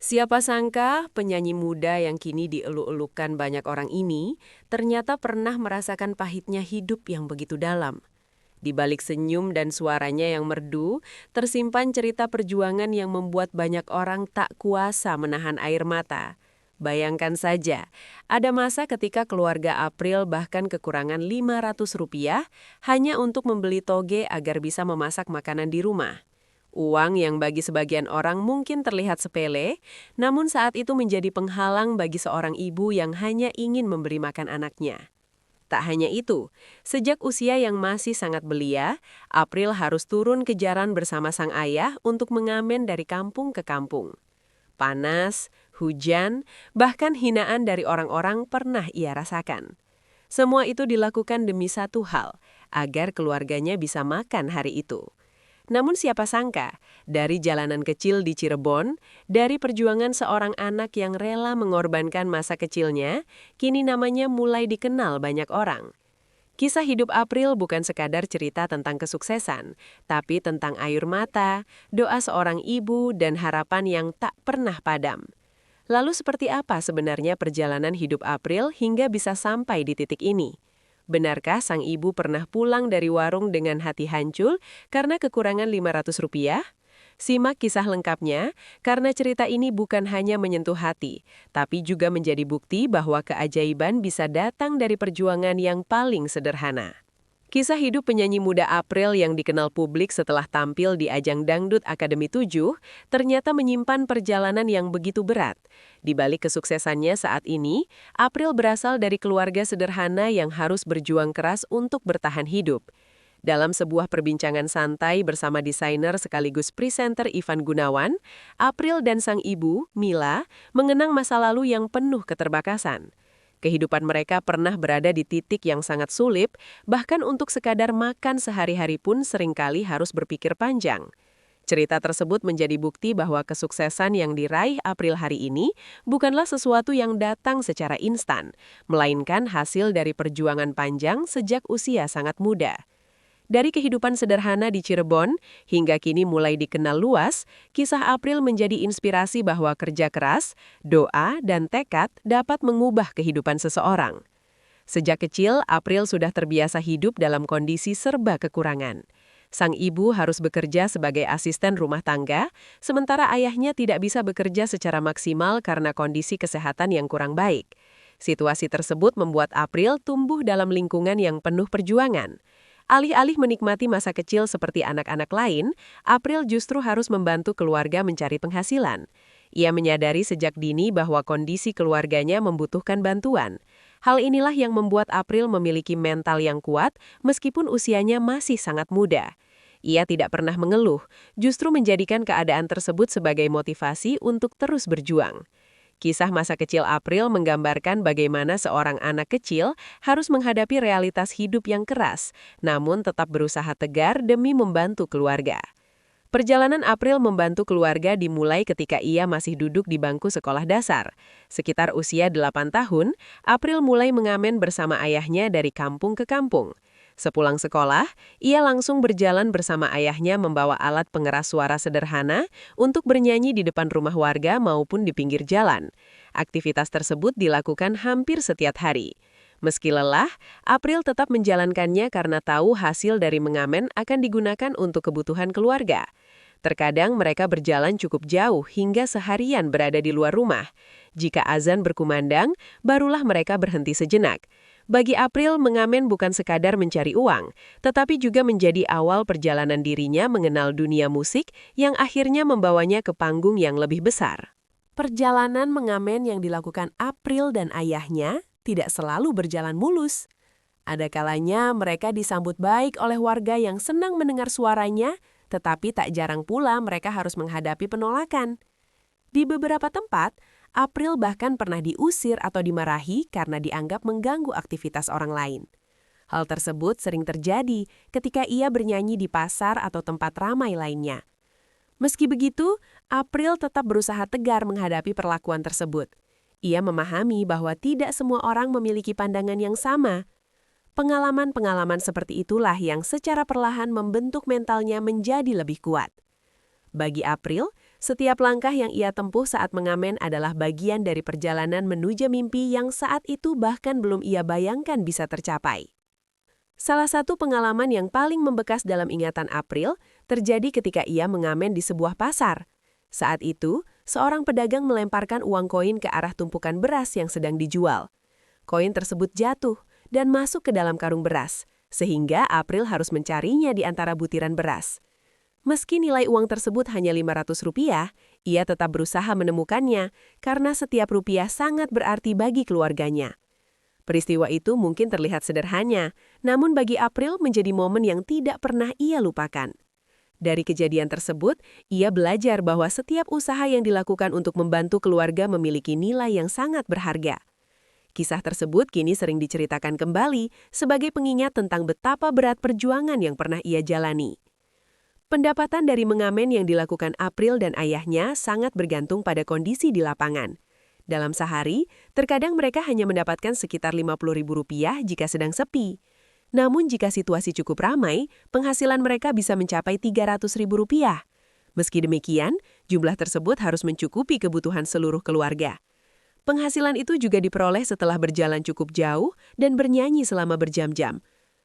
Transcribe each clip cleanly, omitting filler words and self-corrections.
Siapa sangka penyanyi muda yang kini dieluk-elukan banyak orang ini ternyata pernah merasakan pahitnya hidup yang begitu dalam. Di balik senyum dan suaranya yang merdu, tersimpan cerita perjuangan yang membuat banyak orang tak kuasa menahan air mata. Bayangkan saja, ada masa ketika keluarga April bahkan kekurangan Rp500 hanya untuk membeli toge agar bisa memasak makanan di rumah. Uang yang bagi sebagian orang mungkin terlihat sepele, namun saat itu menjadi penghalang bagi seorang ibu yang hanya ingin memberi makan anaknya. Tak hanya itu, sejak usia yang masih sangat belia, April harus turun ke jalan bersama sang ayah untuk mengamen dari kampung ke kampung. Panas, hujan, bahkan hinaan dari orang-orang pernah ia rasakan. Semua itu dilakukan demi satu hal, agar keluarganya bisa makan hari itu. Namun siapa sangka, dari jalanan kecil di Cirebon, dari perjuangan seorang anak yang rela mengorbankan masa kecilnya, kini namanya mulai dikenal banyak orang. Kisah hidup April bukan sekadar cerita tentang kesuksesan, tapi tentang air mata, doa seorang ibu, dan harapan yang tak pernah padam. Lalu seperti apa sebenarnya perjalanan hidup April hingga bisa sampai di titik ini? Benarkah sang ibu pernah pulang dari warung dengan hati hancur karena kekurangan Rp500? Simak kisah lengkapnya, karena cerita ini bukan hanya menyentuh hati, tapi juga menjadi bukti bahwa keajaiban bisa datang dari perjuangan yang paling sederhana. Kisah hidup penyanyi muda April yang dikenal publik setelah tampil di ajang Dangdut Akademi 7 ternyata menyimpan perjalanan yang begitu berat. Di balik kesuksesannya saat ini, April berasal dari keluarga sederhana yang harus berjuang keras untuk bertahan hidup. Dalam sebuah perbincangan santai bersama desainer sekaligus presenter Ivan Gunawan, April dan sang ibu, Mila, mengenang masa lalu yang penuh keterbatasan. Kehidupan mereka pernah berada di titik yang sangat sulit, bahkan untuk sekadar makan sehari-hari pun seringkali harus berpikir panjang. Cerita tersebut menjadi bukti bahwa kesuksesan yang diraih April hari ini bukanlah sesuatu yang datang secara instan, melainkan hasil dari perjuangan panjang sejak usia sangat muda. Dari kehidupan sederhana di Cirebon hingga kini mulai dikenal luas, kisah April menjadi inspirasi bahwa kerja keras, doa, dan tekad dapat mengubah kehidupan seseorang. Sejak kecil, April sudah terbiasa hidup dalam kondisi serba kekurangan. Sang ibu harus bekerja sebagai asisten rumah tangga, sementara ayahnya tidak bisa bekerja secara maksimal karena kondisi kesehatan yang kurang baik. Situasi tersebut membuat April tumbuh dalam lingkungan yang penuh perjuangan. Alih-alih menikmati masa kecil seperti anak-anak lain, April justru harus membantu keluarga mencari penghasilan. Ia menyadari sejak dini bahwa kondisi keluarganya membutuhkan bantuan. Hal inilah yang membuat April memiliki mental yang kuat meskipun usianya masih sangat muda. Ia tidak pernah mengeluh, justru menjadikan keadaan tersebut sebagai motivasi untuk terus berjuang. Kisah masa kecil April menggambarkan bagaimana seorang anak kecil harus menghadapi realitas hidup yang keras, namun tetap berusaha tegar demi membantu keluarga. Perjalanan April membantu keluarga dimulai ketika ia masih duduk di bangku sekolah dasar. Sekitar usia 8 tahun, April mulai mengamen bersama ayahnya dari kampung ke kampung. Sepulang sekolah, ia langsung berjalan bersama ayahnya membawa alat pengeras suara sederhana untuk bernyanyi di depan rumah warga maupun di pinggir jalan. Aktivitas tersebut dilakukan hampir setiap hari. Meski lelah, April tetap menjalankannya karena tahu hasil dari mengamen akan digunakan untuk kebutuhan keluarga. Terkadang mereka berjalan cukup jauh hingga seharian berada di luar rumah. Jika azan berkumandang, barulah mereka berhenti sejenak. Bagi April, mengamen bukan sekadar mencari uang, tetapi juga menjadi awal perjalanan dirinya mengenal dunia musik yang akhirnya membawanya ke panggung yang lebih besar. Perjalanan mengamen yang dilakukan April dan ayahnya tidak selalu berjalan mulus. Ada kalanya mereka disambut baik oleh warga yang senang mendengar suaranya, tetapi tak jarang pula mereka harus menghadapi penolakan. Di beberapa tempat, April bahkan pernah diusir atau dimarahi karena dianggap mengganggu aktivitas orang lain. Hal tersebut sering terjadi ketika ia bernyanyi di pasar atau tempat ramai lainnya. Meski begitu, April tetap berusaha tegar menghadapi perlakuan tersebut. Ia memahami bahwa tidak semua orang memiliki pandangan yang sama. Pengalaman-pengalaman seperti itulah yang secara perlahan membentuk mentalnya menjadi lebih kuat. Bagi April, Setiap langkah yang ia tempuh saat mengamen adalah bagian dari perjalanan menuju mimpi yang saat itu bahkan belum ia bayangkan bisa tercapai. Salah satu pengalaman yang paling membekas dalam ingatan April terjadi ketika ia mengamen di sebuah pasar. Saat itu, seorang pedagang melemparkan uang koin ke arah tumpukan beras yang sedang dijual. Koin tersebut jatuh dan masuk ke dalam karung beras, sehingga April harus mencarinya di antara butiran beras. Meski nilai uang tersebut hanya Rp500, ia tetap berusaha menemukannya karena setiap rupiah sangat berarti bagi keluarganya. Peristiwa itu mungkin terlihat sederhana, namun bagi April menjadi momen yang tidak pernah ia lupakan. Dari kejadian tersebut, ia belajar bahwa setiap usaha yang dilakukan untuk membantu keluarga memiliki nilai yang sangat berharga. Kisah tersebut kini sering diceritakan kembali sebagai pengingat tentang betapa berat perjuangan yang pernah ia jalani. Pendapatan dari mengamen yang dilakukan April dan ayahnya sangat bergantung pada kondisi di lapangan. Dalam sehari, terkadang mereka hanya mendapatkan sekitar Rp50.000 jika sedang sepi. Namun jika situasi cukup ramai, penghasilan mereka bisa mencapai Rp300.000. Meski demikian, jumlah tersebut harus mencukupi kebutuhan seluruh keluarga. Penghasilan itu juga diperoleh setelah berjalan cukup jauh dan bernyanyi selama berjam-jam.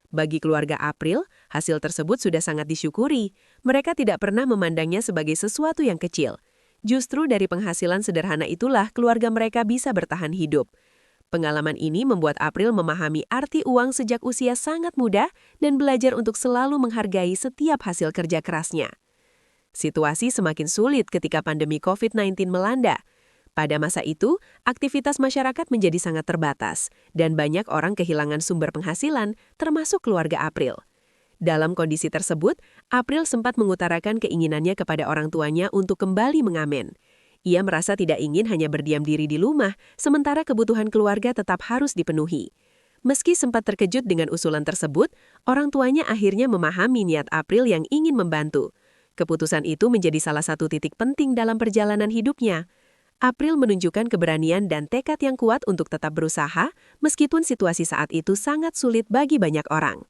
Bagi keluarga April, hasil tersebut sudah sangat disyukuri. Mereka tidak pernah memandangnya sebagai sesuatu yang kecil. Justru dari penghasilan sederhana itulah keluarga mereka bisa bertahan hidup. Pengalaman ini membuat April memahami arti uang sejak usia sangat muda dan belajar untuk selalu menghargai setiap hasil kerja kerasnya. Situasi semakin sulit ketika pandemi COVID-19 melanda. Pada masa itu, aktivitas masyarakat menjadi sangat terbatas, dan banyak orang kehilangan sumber penghasilan, termasuk keluarga April. Dalam kondisi tersebut, April sempat mengutarakan keinginannya kepada orang tuanya untuk kembali mengamen. Ia merasa tidak ingin hanya berdiam diri di rumah, sementara kebutuhan keluarga tetap harus dipenuhi. Meski sempat terkejut dengan usulan tersebut, orang tuanya akhirnya memahami niat April yang ingin membantu. Keputusan itu menjadi salah satu titik penting dalam perjalanan hidupnya. April menunjukkan keberanian dan tekad yang kuat untuk tetap berusaha, meskipun situasi saat itu sangat sulit bagi banyak orang.